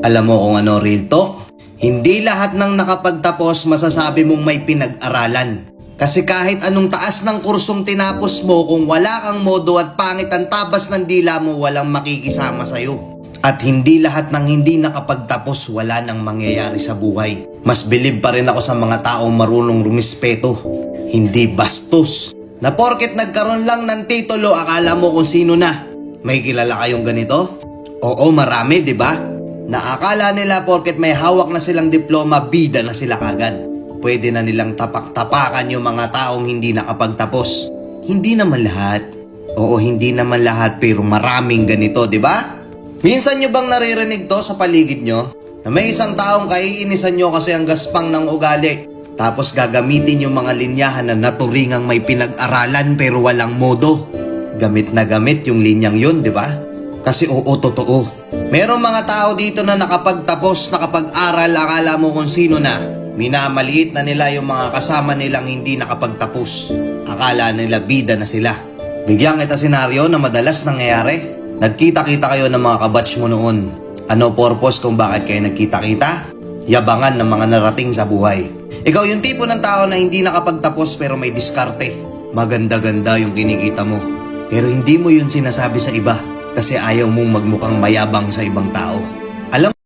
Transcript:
Alam mo kung ano real talk? Hindi lahat ng nakapagtapos masasabi mong may pinag-aralan. Kasi kahit anong taas ng kursong tinapos mo, kung wala kang modo at pangit ang tabas ng dila mo, walang makikisama sa'yo. At hindi lahat ng hindi nakapagtapos wala nang mangyayari sa buhay. Mas bilib pa rin ako sa mga taong marunong rumispeto, hindi bastos. Na porket nagkaroon lang ng titulo, akala mo kung sino na. May kilala kayong ganito? Oo, marami, di ba? Naakala nila porket may hawak na silang diploma, bida na sila kagad. Pwede na nilang tapak-tapakan yung mga taong hindi nakapagtapos. Hindi naman lahat. Oo, hindi naman lahat, pero maraming ganito, di ba? Minsan nyo bang naririnig to sa paligid nyo? Na may isang taong kaiinisan nyo kasi ang gaspang ng ugali. Tapos gagamitin yung mga linyahan na naturingang may pinag-aralan pero walang modo. Gamit na gamit yung linyang yun, di ba? Kasi oo, totoo. Merong mga tao dito na nakapagtapos, nakapag-aral, akala mo kung sino na. Minamaliit na nila yung mga kasama nilang hindi nakapagtapos. Akala nila bida na sila. Bigyan kita senaryo na madalas nangyayari. Nagkita-kita kayo ng mga kabatch mo noon. Ano purpose kung bakit kayo nagkita-kita? Yabangan ng mga narating sa buhay. Ikaw yung tipo ng tao na hindi nakapagtapos pero may diskarte. Maganda-ganda yung kinikita mo. Pero hindi mo yun sinasabi sa iba kasi ayaw mong magmukhang mayabang sa ibang tao. Alam